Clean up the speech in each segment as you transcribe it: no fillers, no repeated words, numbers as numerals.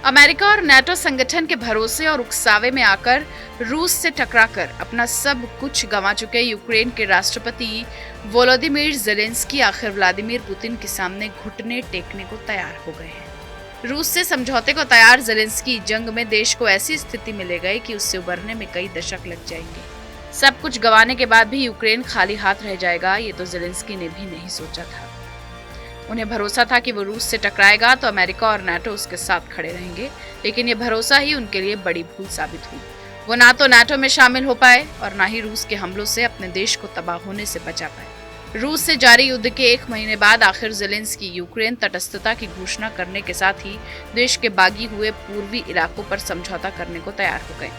America और NATO संगठन के भरोसे और उकसावे में आकर रूस से टकराकर अपना सब कुछ गंवा चुके यूक्रेन के राष्ट्रपति वोलोदिमीर ज़ेलेंस्की आखिर व्लादिमीर पुतिन के सामने घुटने टेकने को तैयार हो गए हैं। रूस से समझौते को तैयार ज़ेलेंस्की जंग में देश को ऐसी स्थिति में ले गए कि उससे उबरने में कई दशक लग जाएंगे। सब कुछ गंवाने के बाद भी यूक्रेन खाली हाथ रह जाएगा, ये तो ज़ेलेंस्की ने भी नहीं सोचा था। उन्हें भरोसा था कि वो रूस से टकराएगा तो अमेरिका और नाटो उसके साथ खड़े रहेंगे, लेकिन ये भरोसा ही उनके लिए बड़ी भूल साबित हुई। वो ना तो नाटो में शामिल हो पाए और ना ही रूस के हमलों से अपने देश को तबाह होने से बचा पाए। रूस से जारी युद्ध के 1 महीने बाद आखिर ज़ेलेंस्की यूक्रेन तटस्थता की घोषणा करने के साथ ही देश के बागी हुए पूर्वी इलाकों पर समझौता करने को तैयार हो गए।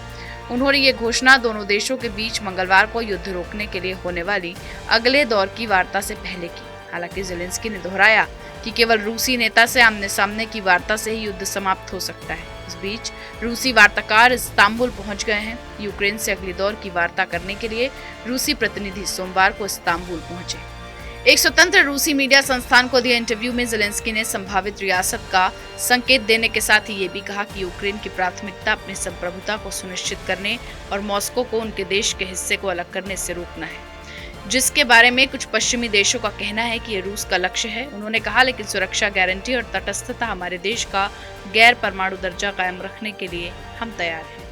उन्होंने ये घोषणा दोनों देशों के बीच मंगलवार को युद्ध रोकने के लिए होने वाली अगले दौर की वार्ता से पहले की। हालांकि ज़ेलेंस्की ने दोहराया कि केवल रूसी नेता से आमने सामने की वार्ता से ही युद्ध समाप्त हो सकता है। इस बीच रूसी वार्ताकार इस्तांबुल पहुंच गए हैं। यूक्रेन से अगली दौर की वार्ता करने के लिए रूसी प्रतिनिधि सोमवार को इस्तांबुल पहुंचे। एक स्वतंत्र रूसी मीडिया संस्थान को दिए इंटरव्यू में ज़ेलेंस्की ने संभावित रियासत का संकेत देने के साथ ही ये भी कहा कि यूक्रेन की प्राथमिकता अपनी संप्रभुता को सुनिश्चित करने और मॉस्को को उनके देश के हिस्से को अलग करने से रोकना है, जिसके बारे में कुछ पश्चिमी देशों का कहना है कि ये रूस का लक्ष्य है। उन्होंने कहा, लेकिन सुरक्षा गारंटी और तटस्थता हमारे देश का गैर परमाणु दर्जा कायम रखने के लिए हम तैयार हैं।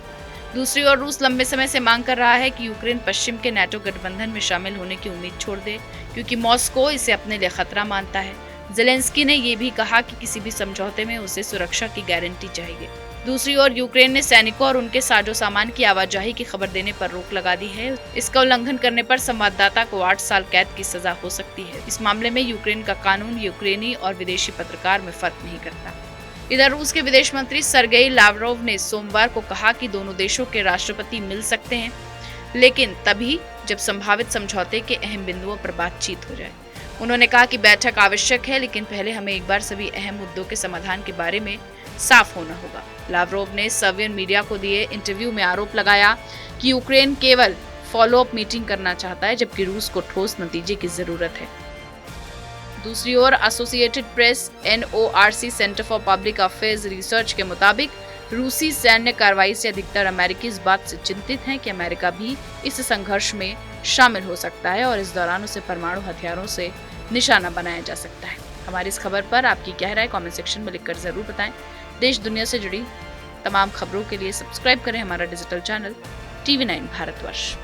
दूसरी ओर रूस लंबे समय से मांग कर रहा है कि यूक्रेन पश्चिम के नाटो गठबंधन में शामिल होने की उम्मीद छोड़ दे, क्योंकि मॉस्को इसे अपने लिए खतरा मानता है। ज़ेलेंस्की ने यह भी कहा कि किसी भी समझौते में उसे सुरक्षा की गारंटी चाहिए। दूसरी ओर यूक्रेन ने सैनिकों और उनके साजो सामान की आवाजाही की खबर देने पर रोक लगा दी है। इसका उल्लंघन करने पर संवाददाता को 8 साल कैद की सजा हो सकती है। इस मामले में यूक्रेन का कानून यूक्रेनी और विदेशी पत्रकार में फर्क नहीं करता। इधर रूस के विदेश मंत्री सर्गेई लावरोव ने सोमवार को कहा कि दोनों देशों के राष्ट्रपति मिल सकते हैं, लेकिन तभी जब संभावित समझौते के अहम बिंदुओं पर बातचीत हो जाए। उन्होंने कहा कि बैठक आवश्यक है, लेकिन पहले हमें एक बार सभी अहम मुद्दों के समाधान के बारे में साफ होना होगा। लावरोव ने सर्बियन मीडिया को दिए इंटरव्यू में आरोप लगाया कि यूक्रेन केवल फॉलोअप मीटिंग करना चाहता है, जबकि रूस को ठोस नतीजे की जरूरत है। दूसरी ओर associated press NORC centre for public affairs research के मुताबिक रूसी सैन्य कार्रवाई से अधिकतर अमेरिकी इस बात से चिंतित हैं कि अमेरिका भी इस संघर्ष में शामिल हो सकता है और इस दौरान उसे परमाणु हथियारों से निशाना बनाया जा सकता है। हमारी इस खबर पर आपकी क्या राय कमेंट सेक्शन में लिखकर जरूर बताएं। देश दुनिया से जुड़ी तमाम खबरों के लिए सब्सक्राइब करें हमारा डिजिटल चैनल TV9 भारतवर्ष।